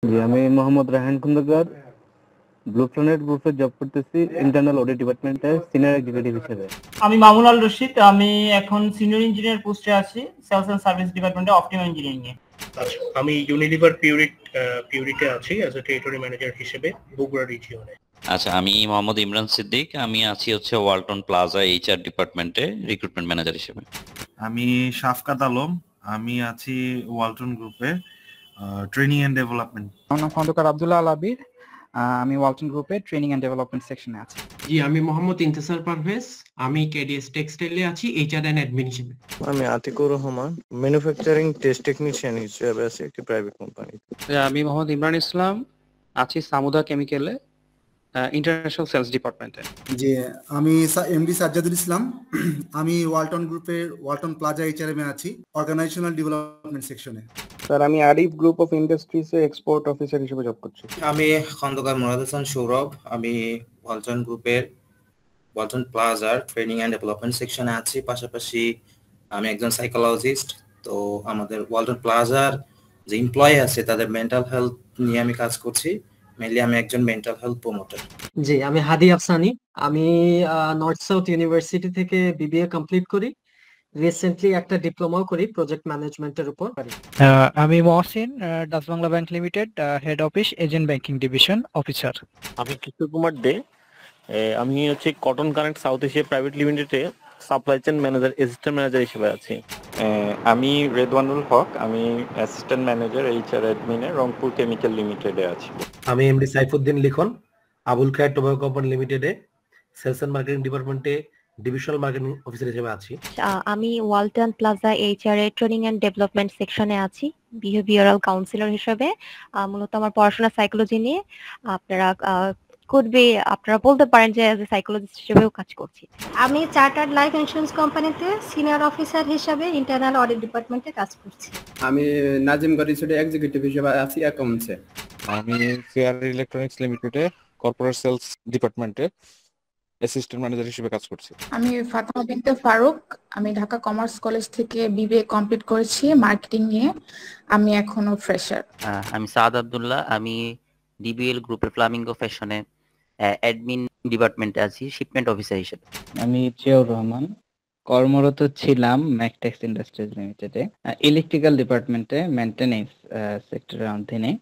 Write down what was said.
জি, আমি Mohammad Raihan Khandakar blue planet গ্রুপে job করতেছি ইন্টারনাল অডিট ডিপার্টমেন্টে সিনিয়র এক্সিকিউটিভ হিসেবে। আমি মামুন আল রশিদ, আমি এখন সিনিয়র ইঞ্জিনিয়ার পোস্টে আছি সেলস এন্ড সার্ভিস ডিপার্টমেন্টে অপটিমাল ইঞ্জিনিয়ারিং এ। আচ্ছা, আমি ইউনিলিভার পিউরিটে আছি অ্যাজ এ টেরিটরি ম্যানেজার হিসেবে বগুড়া রিজিয়নে। আচ্ছা, আমি মোহাম্মদ ইমরান সিদ্দিক, আমি আছি ওয়ালটন প্লাজা এইচআর ডিপার্টমেন্টে রিক্রুটমেন্ট ম্যানেজার হিসেবে। আমি শাফকাত আলম, আমি আছি ওয়ালটন গ্রুপে ট্রেনিং এন্ড ডেভেলপমেন্ট। আমার নাম খন্দকার আব্দুল্লাহ আল আবির, আমি ওয়ালটন গ্রুপে ট্রেনিং এন্ড ডেভেলপমেন্ট সেকশনে আছি। জি, আমি মোহাম্মদ ইন্তেসার পারভেজ, আমি কেডিএস টেক্সটাইলে আছি এইচআর এন্ড অ্যাডমিন হিসেবে। আমি Atikur Rahman, manufacturing test technician হিসেবে আছি একটি প্রাইভেট কোম্পানি। আমি মোহাম্মদ ইমরান ইসলাম, আছি সামুদা কেমিক্যালে ইন্টারন্যাশনাল সেলস ডিপার্টমেন্টে। জি, আমি এমডি সাজ্জাদুল ইসলাম, আমি ওয়ালটন গ্রুপের ওয়ালটন প্লাজা এইচআরএম এ আছি অর্গানাইজেশনাল ডেভেলপমেন্ট সেকশনে। স্যার, আমি আরিফ গ্রুপ অফ ইন্ডাস্ট্রিজে এক্সপোর্ট অফিসার হিসেবে জব করছি। আমি খন্দকার মুরাদ হাসান সৌরভ, আমি ওয়ালটন গ্রুপের ওয়ালটন প্লাজার ট্রেনিং এন্ড ডেভেলপমেন্ট সেকশনে আছি। পাশাপাশি আমি একজন সাইকোলজিস্ট। তো আমাদের ওয়ালটন প্লাজার যে এমপ্লয়ি আছে তাদের মেন্টাল হেলথ নিয়ে আমি কাজ করছি। মেইনলি আমি একজন মেন্টাল হেলথ প্রমোটার। জি, আমি হাদি আফসানি, আমি নর্থ সাউথ ইউনিভার্সিটি থেকে বিবিএ কমপ্লিট করি। রিসেন্টলি একটা ডিপ্লোমাও করি প্রজেক্ট ম্যানেজমেন্টের উপর। আমি Mohsin, Dutch Bangla bank limited head office agent banking division officer. আমি কিশোর কুমার দে, আমি cotton connect South Asia private লিমিটেডে supply chain manager assistant manager হিসেবে আছি। আমি রেদওয়ানুল হক, আমি অ্যাসিস্ট্যান্ট ম্যানেজার এইচআর অ্যাডমিনে রংপুর কেমিক্যাল লিমিটেডে আছি। আমি MD Saifuddin Likhon, Abul Khayer tobacco company লিমিটেডে সেলস এন্ড মার্কেটিং ডিপার্টমেন্টে ডিভিশনাল মার্কেটিং অফিসার হিসেবে আছি। আমি ওয়ালটন প্লাজা এইচআর এর ট্রেনিং এন্ড ডেভেলপমেন্ট সেকশনে আছি বিহেভিয়ারাল কাউন্সিলর হিসেবে। মূলত আমার পড়াশোনা সাইকোলজি নিয়ে। আপনারা বলতে পারেন যে অ্যাজ এ সাইকোলজিস্ট হিসেবেও কাজ করছি। আমি চার্টার্ড লাইফ ইন্স্যুরেন্স কোম্পানিতে সিনিয়র অফিসার হিসেবে ইন্টারনাল অডিট ডিপার্টমেন্টে কাজ করছি। আমি নাজিম গরিসুডে এক্সিকিউটিভ হিসেবে আছি অ্যাকাউন্টসে। আমি ফেয়ার ইলেকট্রনিক্স লিমিটেডে কর্পোরেট সেলস ডিপার্টমেন্টে অ্যাসিস্ট্যান্ট ম্যানেজার হিসেবে কাজ করছি। আমি ফাতেমা বিনতে ফারুক, আমি ঢাকা কমার্স কলেজ থেকে বিবিএ কমপ্লিট করেছি মার্কেটিং নিয়ে। আমি এখনো ফ্রেশার। আমি সাদ আব্দুল্লাহ, আমি ডিবিএল গ্রুপের ফ্লামিঙ্গো ফ্যাশনে অ্যাডমিন ডিপার্টমেন্টে আছি শিপমেন্ট অফিসার হিসেবে। আমি জিয়াউর রহমান, কর্মরত ছিলাম ম্যাকটেক্স ইন্ডাস্ট্রিজ লিমিটেডে ইলেকট্রিক্যাল ডিপার্টমেন্টে মেইনটেনেন্স সেক্টরের অধীনে।